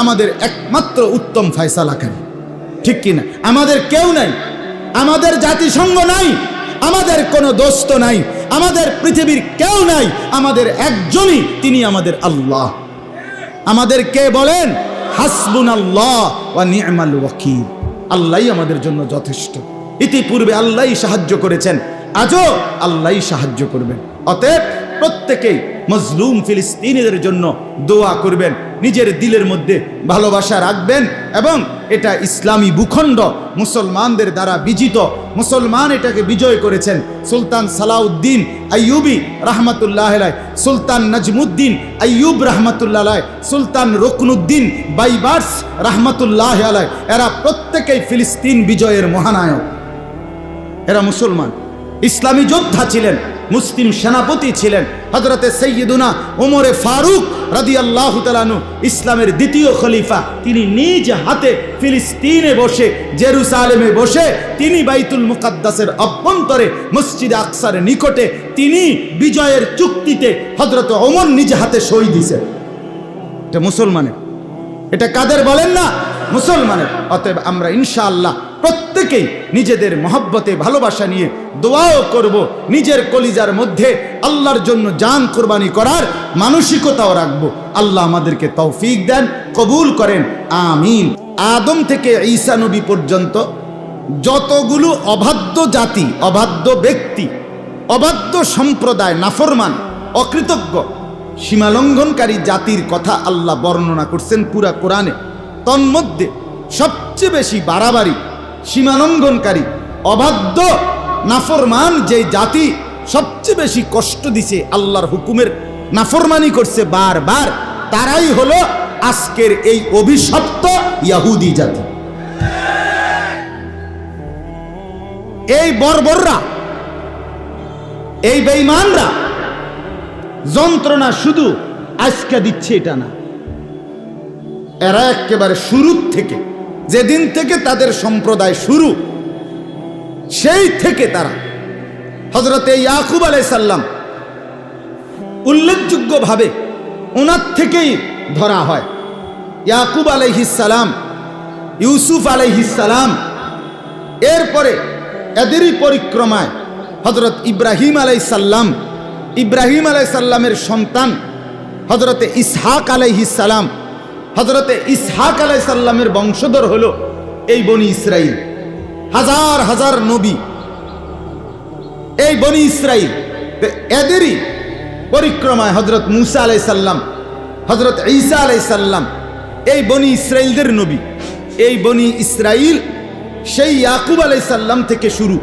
আমাদের একমাত্র উত্তম ফয়সালাকারী, ঠিক কিনা? আমাদের কেউ নাই, আমাদের জাতিসংঘ নাই, আমাদের কোনো দোস্ত নাই, আমাদের পৃথিবীর কেউ নাই, আমাদের একজনই, তিনি আমাদের আল্লাহ। আমাদের কে বলেন? হাসবুনাল্লাহ ওয়া নি'মাল ওয়াকিল। আল্লাহই আমাদের জন্য যথেষ্ট। ইতিপূর্বে আল্লাহই সাহায্য করেছেন, আজও আল্লাহই সাহায্য করবেন। অতএব প্রত্যেকেই মজলুম ফিলিস্তিনিদের জন্য দোয়া করবেন, নিজের দিলের মধ্যে ভালোবাসা রাখবেন, এবং এটা ইসলামী ভূখণ্ড মুসলমানদের দ্বারা বিজিত, মুসলমান এটাকে বিজয় করেছেন। সুলতান সালাউদ্দিন আইয়ুবী রহমতুল্লাহ আলাইহ, সুলতান নজমুদ্দিন আইয়ুব রহমতুল্লাহ আলাইহ, সুলতান রুকনুদ্দিন বাইবার্স রহমতুল্লাহ আলাইহ, এরা প্রত্যেকেই ফিলিস্তিন বিজয়ের মহানায়ক। এরা মুসলমান, ইসলামী যোদ্ধা ছিলেন, মুসলিম সেনাপতি ছিলেন। হযরতে সাইয়্যিদুনা ওমরে ফারুক রাদিয়াল্লাহু তাআলা আনহু, ইসলামের দ্বিতীয় খলিফা, তিনি নিজ হাতে ফিলিস্তিনে বসে, জেরুসালেমে বসে, তিনি বাইতুল মুকাদ্দাসের অভ্যন্তরে মসজিদে আকসার নিকটে তিনি বিজয়ের চুক্তিতে হযরতে ওমর নিজ হাতে সই দিয়েছেন। এটা মুসলমানের, এটা কাদের বলেন না? মুসলমানের। অতএব আমরা ইনশাআল্লাহ প্রত্যেকেই নিজেদের মহব্বতে ভালোবাসা নিয়ে দোয়াও করব, নিজের কলিজার মধ্যে আল্লাহর জন্য জান কোরবানি করার মানসিকতাও রাখবো। আল্লাহ আমাদেরকে তৌফিক দেন, কবুল করেন, আমিন। আদম থেকে ঈসা নবী পর্যন্ত যতগুলো অবাধ্য জাতি, অবাধ্য ব্যক্তি, অবাধ্য সম্প্রদায়, নাফরমান, অকৃতজ্ঞ, সীমালঙ্ঘনকারী জাতির কথা আল্লাহ বর্ণনা করছেন পুরা কোরআনে। তন্মধ্যে সবচেয়ে বেশি বাড়াবাড়ি, সীমালঙ্ঘনকারী, অবাধ্য, নাফরমান যে জাতি সবচেয়ে বেশি কষ্ট দিছে, আল্লাহর হুকুমের নাফরমানি করছে বারবার, তারাই হলো আজকের এই অভিশপ্ত ইহুদি জাতি। এই বর্বররা, এই বেঈমানরা যন্ত্রণা শুধু আজকে দিচ্ছে এটা না, এরা একেবারে শুরু থেকে, যেদিন থেকে তাদের সম্প্রদায় শুরু, সেই থেকে তারা, হযরতে ইয়াকুব আলাইহিস সালাম উল্লেখযোগ্যভাবে ওনার থেকেই ধরা হয়। ইয়াকুব আলাইহিস সালাম, ইউসুফ আলাইহিস সালাম, এরপরে এদেরই পরিক্রমায় হযরত ইব্রাহিম আলাইহিস সালাম, ইব্রাহিম আলাইহিস সালামের সন্তান হযরতে ইসহাক আলাইহিস সালাম, হযরতে ইসহাক আলাইহিস সালামের বংশধর হলো এই বনি ইসরাইল। হাজার হাজার নবী এই বনি ইসরাইল, এদেরই পরিক্রমায় হযরত মুসা আলাইহিস সালাম, হযরত ঈসা আলাইহিস সালাম, এই বনি ইসরাইলদের নবী। এই বনি ইসরাইল সেই ইয়াকুব আলাইহিস সালাম থেকে শুরু।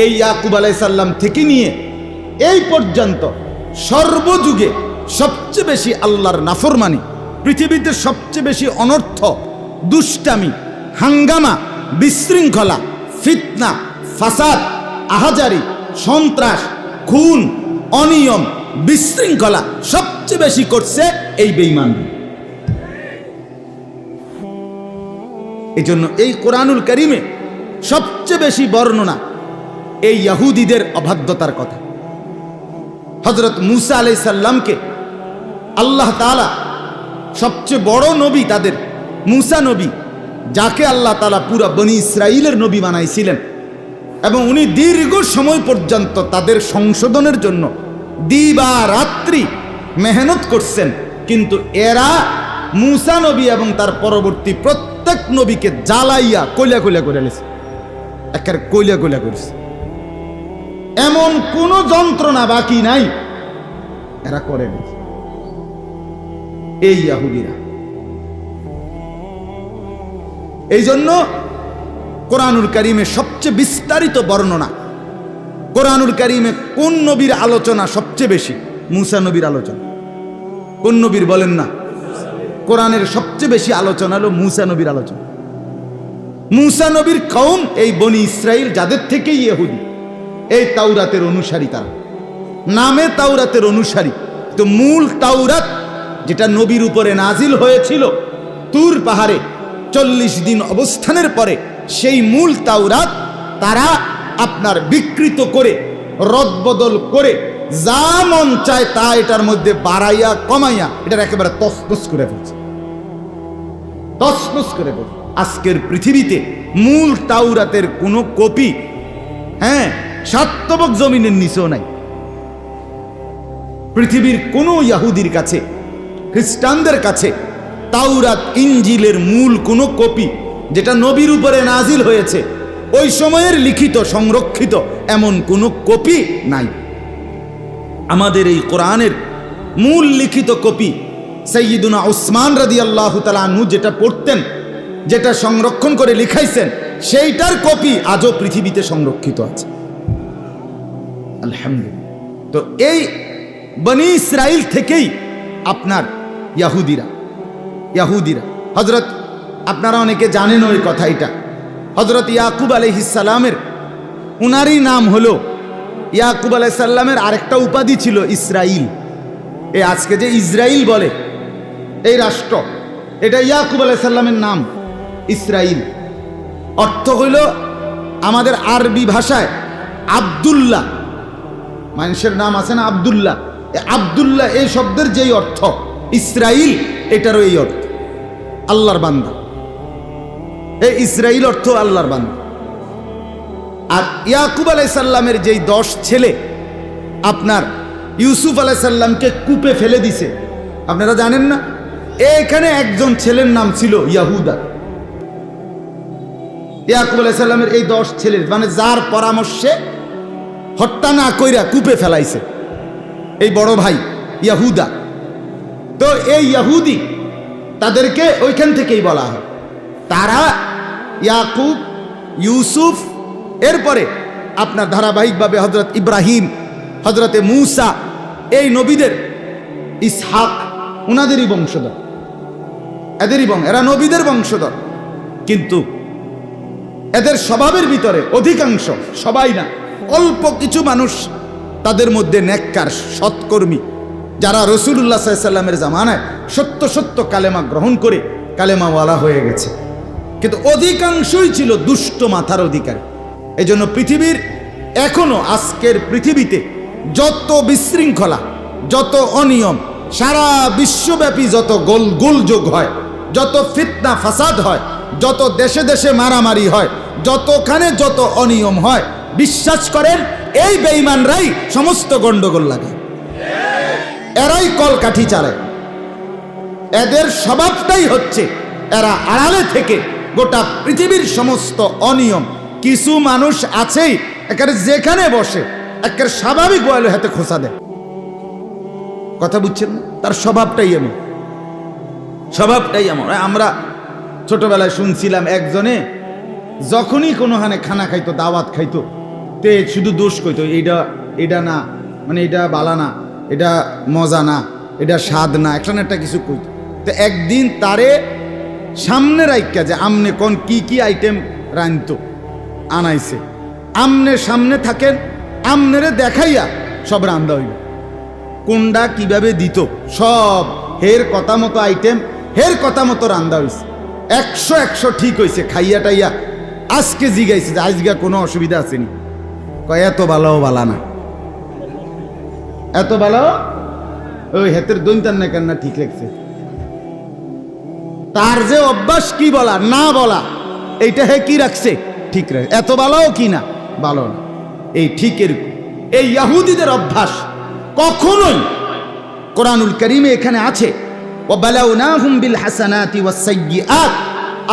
এই ইয়াকুব আলাইহিস সালাম থেকে নিয়ে এই পর্যন্ত সর্বযুগে সবচেয়ে বেশি আল্লাহর নাফরমানি, পৃথিবীতে সবচেয়ে বেশি অনর্থ, দুষ্টামি, হাঙ্গামা, বিশৃঙ্খলা, ফিতনা, ফাসাদ, আহাজারি, সন্ত্রাস, খুন, অনিয়ম, বিশৃঙ্খলা সবচেয়ে বেশি করছে এই বেঈমান। এই জন্য এই কোরআনুল কারীমে সবচেয়ে বেশি বর্ণনা এই ইহুদিদের অবাধ্যতার কথা। হযরত মুসা আলাইহিস সালামকে আল্লাহ তাআলা সবচেয়ে বড় নবী, তাদের মুসা নবী, যাকে আল্লাহ তাআলা পুরা বনি ইসরাইলের নবী বানাইছিলেন, এবং উনি দীর্ঘ সময় পর্যন্ত তাদের সংশোধনের জন্য দিবা রাত্রি মেহনত করছেন। কিন্তু এরা মুসা নবী এবং তার পরবর্তী প্রত্যেক নবীকে জ্বালাইয়া কইলা কইলা করে লেছে, একেবারে কইলা কইলা করেছে। এমন কোন যন্ত্রণা বাকি নাই এরা করে গেছে এই ইহুদিরা। এই জন্য কোরআনুল কারীমে সবচেয়ে বিস্তারিত বর্ণনা, কোরআনুল কারীমে কোন নবীর আলোচনা সবচেয়ে বেশি? মুসা নবীর আলোচনা। কোন নবীর বলেন না? কোরআনের সবচেয়ে বেশি আলোচনা হলো মুসা নবীর আলোচনা। মুসা নবীর কওম এই বনি ইসরাইল, যাদের থেকেই ইহুদি, এই তাওরাতের অনুসারী, তারা নামে তাওরাতের অনুসারী, তো মূল তাওরাত যেটা নবীর উপরে নাজিল হয়েছিল তুর পাহাড়ে 40 দিন অবস্থানের পরে, সেই মূল তাওরাত তারা আপনার বিকৃত করে, রদবদল করে, যা মন চায় তা এটার মধ্যে বাড়াইয়া কমাইয়া এটার একেবারে তসতস করে ফেলছে। তছনছ করে দেবে। আজকের পৃথিবীতে মূল তাওরাতের কোনো কপি সাতবক জমিনের নিচেও নাই। পৃথিবীর কোনো ইহুদির কাছে, খ্রিস্টানদের কাছে তাওরাত ইনজিলের মূল কোনো কপি, যেটা নবীর উপরে নাজিল হয়েছে, ওই সময়ের লিখিত সংরক্ষিত এমন কোনো কপি নাই। আমাদের এই কোরআনের মূল লিখিত কপি সাইয়্যিদুনা উসমান রাদিয়াল্লাহু তাআলা আনহু যেটা পড়তেন, যেটা সংরক্ষণ করে লিখাইছেন, সেইটার কপি আজও পৃথিবীতে সংরক্ষিত আছে, আলহামদুলিল্লাহ। তো এই বনি ইসরাইল থেকেই আপনার ইয়াহুদিরা হযরত, আপনারা অনেকে জানেন ওই কথাটা, হযরত ইয়াকুব আলাইহিস সালামের উনারই নাম হলো, ইয়াকুব আলাইহিস সালামের আরেকটা উপাধি ছিল ইসরাইল। এই আজকে যে ইসরাইল বলে এই রাষ্ট্র, এটা ইয়াকুব আলাইহিস সালামের নাম ইসরাইল। অর্থ হইল আমাদের আরবি ভাষায় আব্দুল্লাহ, মানুষের নাম আছে না আব্দুল্লাহ, আব্দুল্লাহ এই শব্দের যেই অর্থ, ইসরাইল এটারও এই অর্থ, আল্লাহর বান্দা। এই ইসরাইল অর্থ আল্লাহর বান্দা। আর ইয়াকুব আলাইহিস সালামের যেই 10 ছেলে আপনার ইউসুফ আলাইহিস সালামকে কূপে ফেলে দিছে, আপনারা জানেন না? এখানে একজন ছেলের নাম ছিল ইয়াহুদা। ইয়াকুব আলাইহিস সালামের এই 10 ছেলের, মানে যার পরামর্শে হত্যা না কইরা কূপে ফেলাইছে, এই বড় ভাই ইয়াহুদা। তো এই ইহুদি, তাদেরকে ওইখান থেকেই বলা হয়। তারা ইয়াকুব, ইউসুফ, এরপরে আপনার ধারাবাহিকভাবে হযরত ইব্রাহিম, হযরতে মূসা, এই নবীদের, ইসহাক, উনাদেরই বংশধর, এরা নবীদের বংশধর। কিন্তু এদের স্বভাবের ভিতরে অধিকাংশ, সবাই না, অল্প কিছু মানুষ তাদের মধ্যে নেককার সৎকর্মী, যারা রাসূলুল্লাহ সাল্লাল্লাহু আলাইহি ওয়াসাল্লামের জামানায় সত্য সত্য কালেমা গ্রহণ করে কালেমাওয়ালা হয়ে গেছে। কিন্তু অধিকাংশই ছিল দুষ্ট মাথার অধিকারী। এই জন্য পৃথিবীর এখনো, আজকের পৃথিবীতে যত বিশৃঙ্খলা, যত অনিয়ম, সারা বিশ্বব্যাপী যত গোলযোগ হয়, যত ফিতনা ফাসাদ হয়, যত দেশে দেশে মারামারি হয়, যতখানে যত অনিয়ম হয়, বিশ্বাস করেন এই বেঈমানরাই সমস্ত গন্ডগোল লাগায়, এরাই কলকাঠি চালায়। এদের স্বভাবটাই হচ্ছে এরা আড়ালে থেকে গোটা পৃথিবীর সমস্ত অনিয়ম, কিছু মানুষ আছেই একেবারে যেখানে বসে একেবারে স্বাভাবিক বলে হাতে খোঁচা দেয়। কথা বুঝছেন না? তার স্বভাবটাই এমন, স্বভাবটাই এমন। আমরা ছোটবেলায় শুনছিলাম, একজনে যখনই কোনোখানে খানা খাইতো, দাওয়াত খাইতো, তে শুধু দোষ কইতো, এটা না, মানে এটা বালা না, এটা মজা না, এটা স্বাদ না, একটা না একটা কিছু কইতো। তো একদিন তারে সামনে রাইখা, যে আমনে কোন কি কি আইটেম রাঁধতো আনাইছে, আমনে সামনে থাকেন, আমনেরে দেখাইয়া সব রান্ধা হইল, কোনটা কিভাবে দিত, সব হের কথা মতো আইটেম, হের কথা মতো রান্ধা হয়েছে, 100 ঠিক হয়েছে। খাইয়া টাইয়া আজকে জিগাইছে যে আজকে কোনো অসুবিধা আসেনি, কয় এত ভালো বালা না, এত ভালো, ওই হেতের দৈন্তার না কেন ঠিক লাগছে। তার যে অভ্যাস কি বলা না বলা, এইটা হে কি রাখছে, ঠিক রাখছে, এত ভালো কি না, ভালো না, এই ঠিকের। এই ইহুদিদের অভ্যাস কখনোই, কোরআনুল কারীমে এখানে আছে, ওয়াবালাউনাহুম বিল হাসানাতি ওয়াস সাইয়্যাত,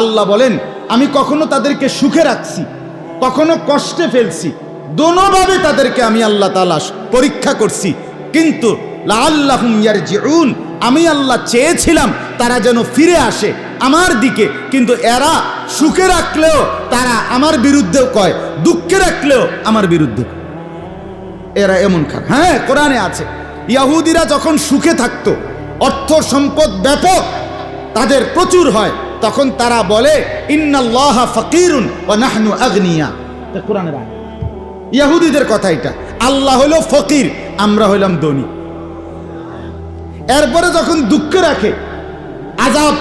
আল্লাহ বলেন আমি কখনো তাদেরকে সুখে রাখছি, কখনো কষ্টে ফেলছি, দোনোভাবে তাদেরকে আমি আল্লাহ তাআলা পরীক্ষা করছি। কিন্তু লাআল্লাহুম ইয়ারজিউন, আমি আল্লাহ চেয়েছিলাম তারা যেন ফিরে আসে আমার দিকে, কিন্তু এরা সুখে রাখলেও তারা আমার বিরুদ্ধেও কয়, দুঃখে রাখলেও আমার বিরুদ্ধে, এরা এমন খারাপ। হ্যাঁ, কোরআনে আছে, ইহুদিরা যখন সুখে থাকতো, অর্থ সম্পদ ব্যাপক তাদের প্রচুর হয়, তখন তারা বলে ইন্নাল্লাহা ফাকিরুন ওয়া নাহনু আগনিয়া। কোরআনের আয়াত, ইহুদিদের কথা এটা, আল্লাহ হলো ফকির, আমরা হইলাম ধনী। এরপরে যখন দুঃখে রাখে, আযাব,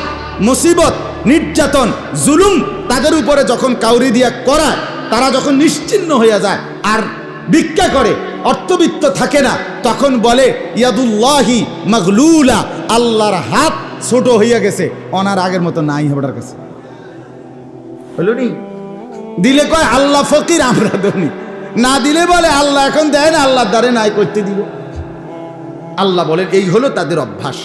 মুসিবত, নির্যাতন, জুলুম তাদের উপরে যখন কাউরি দিয়া করায়, তারা যখন নিশ্চিহ্ন হয়ে যায় আর ভিক্ষা করে, অর্থবিত্ত থাকে না, তখন বলে ইয়াদুল্লাহি মাগলুলা, আল্লাহর হাত ছোট হইয়া গেছে, অনার আগের মতো নাই হেবটার কাছে। হলো নি? দিলে কয় আল্লাহ ফকির, আমরা ধনী। না দিলে বলে আল্লাহ এখন দেয় না, আল্লাহর দ্বারে নাই করতে দিব। আল্লাহ বলেন এই হলো তাদের অভ্যাস।